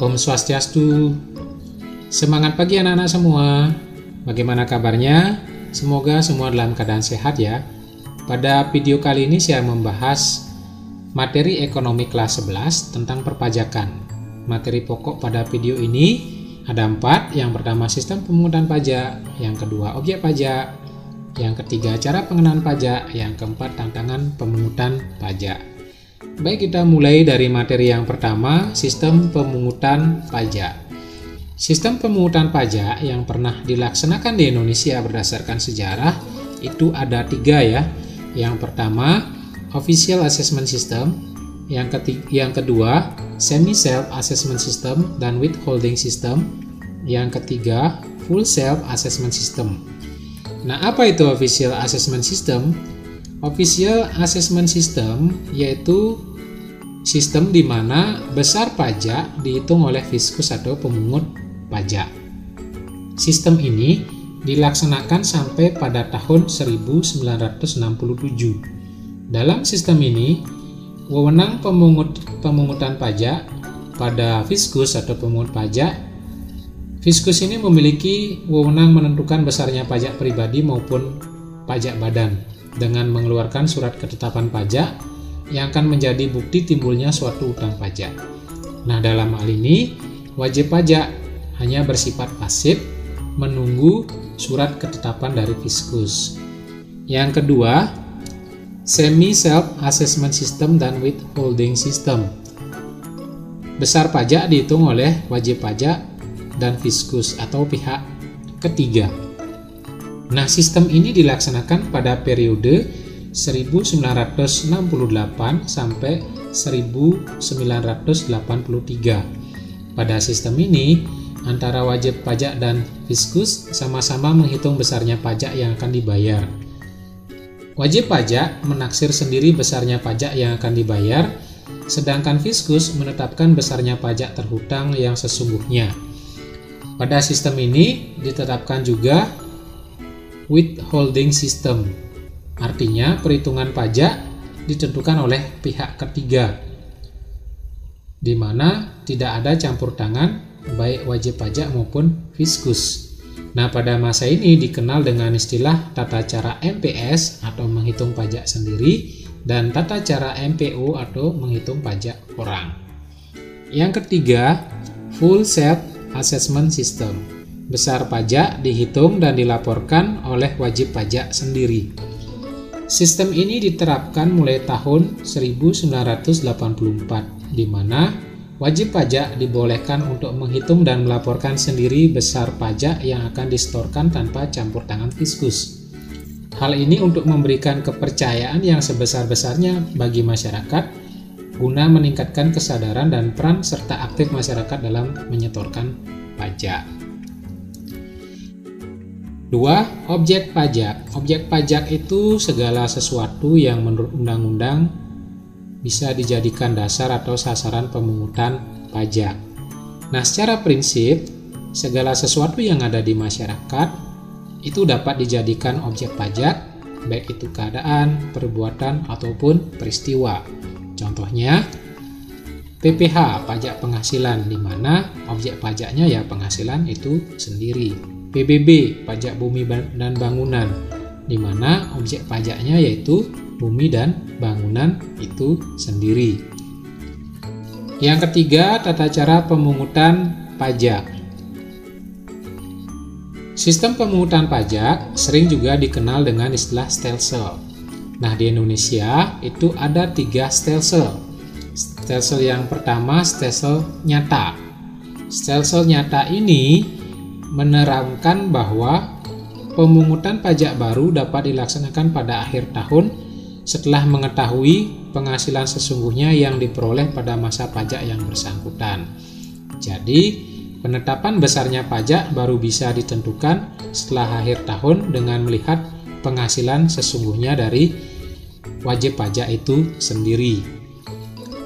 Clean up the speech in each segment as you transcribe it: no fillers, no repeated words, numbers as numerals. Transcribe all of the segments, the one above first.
Om Swastiastu. Semangat pagi anak-anak semua. Bagaimana kabarnya? Semoga semua dalam keadaan sehat ya. Pada video kali ini saya membahas materi ekonomi kelas 11 tentang perpajakan. Materi pokok pada video ini ada 4. Yang pertama sistem pemungutan pajak, yang kedua objek pajak, yang ketiga cara pengenaan pajak, yang keempat tantangan pemungutan pajak. Baik, kita mulai dari materi yang pertama, sistem pemungutan pajak. Sistem pemungutan pajak yang pernah dilaksanakan di Indonesia berdasarkan sejarah itu ada 3 ya. Yang pertama, official assessment system, yang kedua, semi self assessment system dan withholding system, yang ketiga, full self assessment system. Nah, apa itu official assessment system? Official assessment system yaitu sistem di mana besar pajak dihitung oleh fiskus atau pemungut pajak. Sistem ini dilaksanakan sampai pada tahun 1967. Dalam sistem ini, wewenang pemungutan pajak pada fiskus atau pemungut pajak, fiskus ini memiliki wewenang menentukan besarnya pajak pribadi maupun pajak badan dengan mengeluarkan surat ketetapan pajak yang akan menjadi bukti timbulnya suatu utang pajak. Nah, dalam hal ini wajib pajak hanya bersifat pasif menunggu surat ketetapan dari fiskus. Yang kedua, semi self assessment system dan withholding system. Besar pajak dihitung oleh wajib pajak dan fiskus atau pihak ketiga. Nah, sistem ini dilaksanakan pada periode 1968 sampai 1983. Pada sistem ini, antara wajib pajak dan fiskus sama-sama menghitung besarnya pajak yang akan dibayar. Wajib pajak menaksir sendiri besarnya pajak yang akan dibayar, sedangkan fiskus menetapkan besarnya pajak terhutang yang sesungguhnya. Pada sistem ini ditetapkan juga withholding system. Artinya perhitungan pajak ditentukan oleh pihak ketiga, di mana tidak ada campur tangan baik wajib pajak maupun fiskus. Nah, pada masa ini dikenal dengan istilah tata cara MPS atau menghitung pajak sendiri dan tata cara MPO atau menghitung pajak orang. Yang ketiga, full self assessment system. Besar pajak dihitung dan dilaporkan oleh wajib pajak sendiri. Sistem ini diterapkan mulai tahun 1984, di mana wajib pajak dibolehkan untuk menghitung dan melaporkan sendiri besar pajak yang akan disetorkan tanpa campur tangan fiskus. Hal ini untuk memberikan kepercayaan yang sebesar-besarnya bagi masyarakat guna meningkatkan kesadaran dan peran serta aktif masyarakat dalam menyetorkan pajak. 2. Objek pajak. Objek pajak itu segala sesuatu yang menurut undang-undang bisa dijadikan dasar atau sasaran pemungutan pajak. Nah, secara prinsip, segala sesuatu yang ada di masyarakat itu dapat dijadikan objek pajak, baik itu keadaan, perbuatan, ataupun peristiwa. Contohnya, PPH, pajak penghasilan, di mana objek pajaknya ya penghasilan itu sendiri. PBB, pajak bumi dan bangunan, di mana objek pajaknya yaitu bumi dan bangunan itu sendiri. Yang ketiga, tata cara pemungutan pajak. Sistem pemungutan pajak sering juga dikenal dengan istilah stelsel. Nah, di Indonesia itu ada 3 stelsel. Stelsel yang pertama, stelsel nyata. Stelsel nyata ini menerangkan bahwa pemungutan pajak baru dapat dilaksanakan pada akhir tahun setelah mengetahui penghasilan sesungguhnya yang diperoleh pada masa pajak yang bersangkutan. Jadi, penetapan besarnya pajak baru bisa ditentukan setelah akhir tahun dengan melihat penghasilan sesungguhnya dari wajib pajak itu sendiri.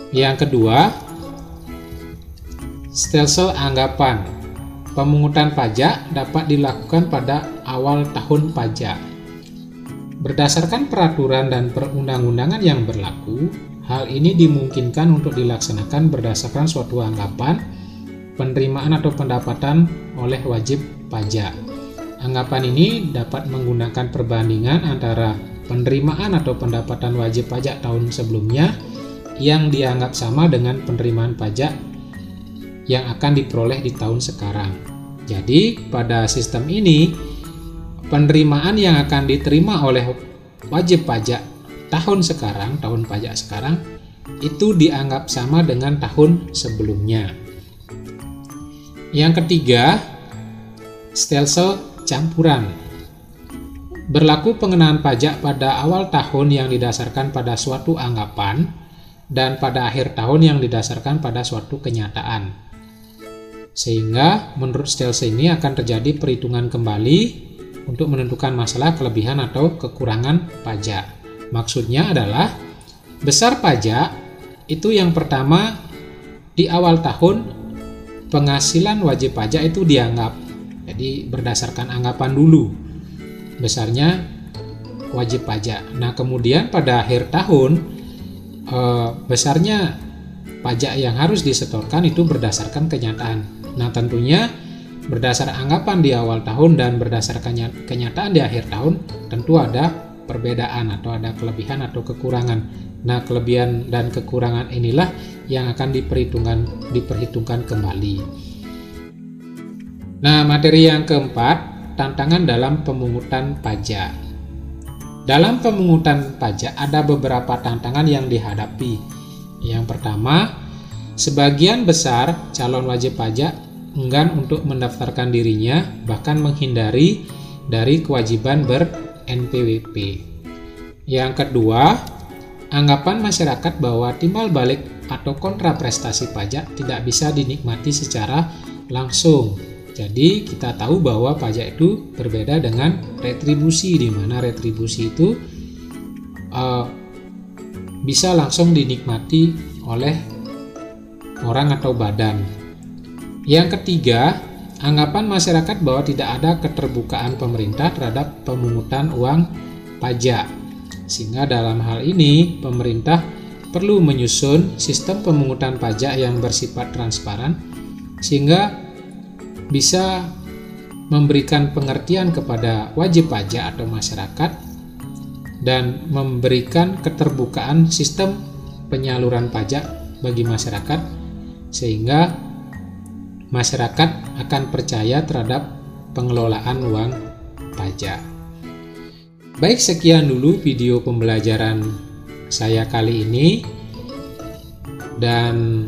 Yang kedua, stelsel anggapan. Pemungutan pajak dapat dilakukan pada awal tahun pajak. Berdasarkan peraturan dan perundang-undangan yang berlaku, hal ini dimungkinkan untuk dilaksanakan berdasarkan suatu anggapan penerimaan atau pendapatan oleh wajib pajak. Anggapan ini dapat menggunakan perbandingan antara penerimaan atau pendapatan wajib pajak tahun sebelumnya yang dianggap sama dengan penerimaan pajak yang akan diperoleh di tahun sekarang. Jadi, pada sistem ini, penerimaan yang akan diterima oleh wajib pajak tahun pajak sekarang, itu dianggap sama dengan tahun sebelumnya. Yang ketiga, stelsel campuran. Berlaku pengenaan pajak pada awal tahun yang didasarkan pada suatu anggapan dan pada akhir tahun yang didasarkan pada suatu kenyataan. Sehingga menurut stelsel ini akan terjadi perhitungan kembali untuk menentukan masalah kelebihan atau kekurangan pajak. Maksudnya adalah besar pajak itu yang pertama di awal tahun penghasilan wajib pajak itu dianggap. Jadi berdasarkan anggapan dulu besarnya wajib pajak. Nah, kemudian pada akhir tahun besarnya pajak yang harus disetorkan itu berdasarkan kenyataan. Nah, tentunya berdasar anggapan di awal tahun dan berdasarkan kenyataan di akhir tahun tentu ada perbedaan atau ada kelebihan atau kekurangan. Nah, kelebihan dan kekurangan inilah yang akan diperhitungkan kembali. Nah, materi yang keempat, tantangan dalam pemungutan pajak. Dalam pemungutan pajak ada beberapa tantangan yang dihadapi. Yang pertama, sebagian besar calon wajib pajak enggan untuk mendaftarkan dirinya, bahkan menghindari dari kewajiban ber-NPWP. Yang kedua, anggapan masyarakat bahwa timbal balik atau kontra prestasi pajak tidak bisa dinikmati secara langsung. Jadi kita tahu bahwa pajak itu berbeda dengan retribusi, di mana retribusi itu bisa langsung dinikmati oleh orang atau badan. Yang ketiga, anggapan masyarakat bahwa tidak ada keterbukaan pemerintah terhadap pemungutan uang pajak. Sehingga dalam hal ini pemerintah perlu menyusun sistem pemungutan pajak yang bersifat transparan sehingga bisa memberikan pengertian kepada wajib pajak atau masyarakat dan memberikan keterbukaan sistem penyaluran pajak bagi masyarakat sehingga masyarakat akan percaya terhadap pengelolaan uang pajak. Baik, sekian dulu video pembelajaran saya kali ini, dan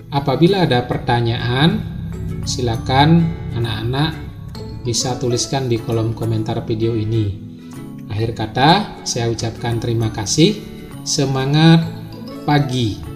apabila ada pertanyaan silakan anak-anak bisa tuliskan di kolom komentar video ini. Akhir kata, saya ucapkan terima kasih. Semangat pagi!